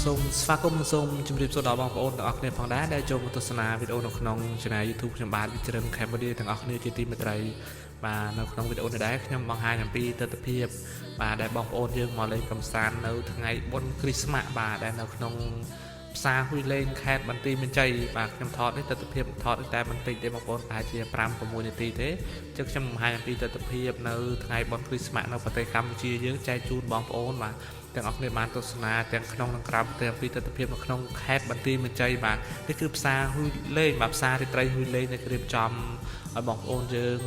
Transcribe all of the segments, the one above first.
សូមស្វាគមន៍សូមជម្រាបសួរដល់បងប្អូនទាំងអស់គ្នាផងដែរដែលចូលមកទស្សនាវីដេអូនៅក្នុង Channel YouTube ខ្ញុំបាទ Vichearin Cambodia ទាំងអស់គ្នាជាទីមេត្រីបាទនៅក្នុងវីដេអូនេះដែរខ្ញុំបង្ហាញអំពីទស្សនវិជ្ជាបាទដែលបងប្អូនយើងមកលេងកំសាន្តនៅថ្ងៃបុណ្យគ្រីស្មាស់បាទដែលនៅក្នុងផ្សារហ៊ុយលេងខេត្តបន្ទាយមានជ័យបាទខ្ញុំថតនេះទស្សនវិជ្ជាថតតែបន្តិចទេបងប្អូនប្រហែលជា 5-6 នាទីទេចឹងខ្ញុំបង្ហាញអំពីទស្សនវិជ្ជានៅថ្ងៃបុណ្យគ្រីស្មាស់នៅប្រទេសកម្ពុជាយើងចែកជូនបងប្អូនបាទទាំងអស់គ្នាបានទស្សនាទាំងក្នុងនិងក្រៅប្រទេសអំពីទស្សនវិជ្ជានៅក្នុងខេត្តបន្ទាយមានជ័យបាទនេះគឺផ្សារហ៊ុយលេងបាទផ្សាររាត្រីហ៊ុយលេងដែលរៀបចំឲ្យបងប្អូនយើង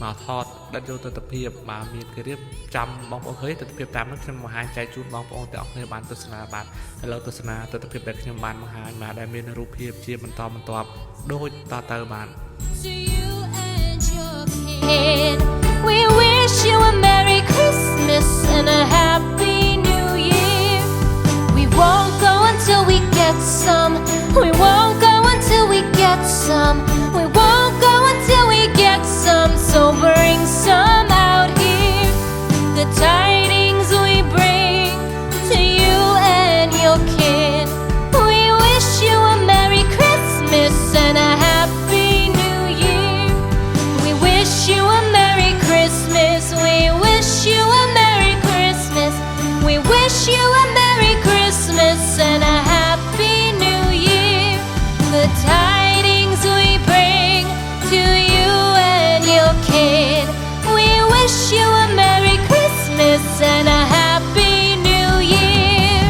មកថតដិតយកទស្សនវិជ្ជាបាទមានគេរៀបចំបងប្អូនឃើញទស្សនវិជ្ជាតាមនោះខ្ញុំបង្ហាញចែកជូនបងប្អូនទាំងអស់គ្នាបានទស្សនាបាទឥឡូវទស្សនាទស្សនវិជ្ជាដែលខ្ញុំបានបង្ហាញបាទដែលមានរូបភាពជាបន្តបន្ទាប់ដូចតទៅបាទ We wish you a Merry Christmas and a Happy New Year. We won't go until we get some. We won't go until we get some. We won't go until we get some. So bring some out here. The tidings we bring to you and your kid. We wish you a Merry Christmas and a Happy New Year. We wish you a Merry Christmas. We wish you a Merry Christmas. We wish you a Merry Christmas and a Happy New Year. The tidings we bring to you and your kid. We wish you a Merry Christmas and a Happy New Year.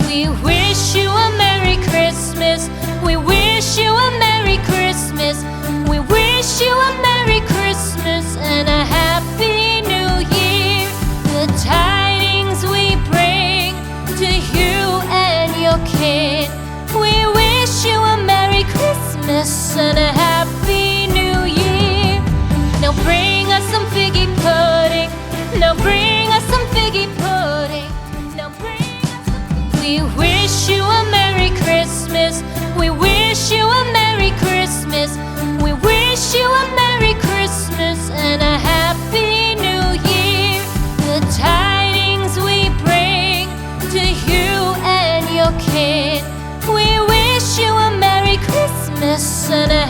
We wish you a Merry Christmas. We wish you a Merry Christmas. We wish you a Merry Christmas and a Happy New Year. The tidings we bring to you and your kid. We wish you a Merry Christmas and a Happy New Year. Now bring us some figgy pudding. Now bring us some figgy pudding. Now bring We wish you a Merry Christmas. We wish you a Merry Christmas. We wish you a Merry Christmas and a Happy New Year. The tidings we bring to you and your kid. We wish you a Merry Christmas and a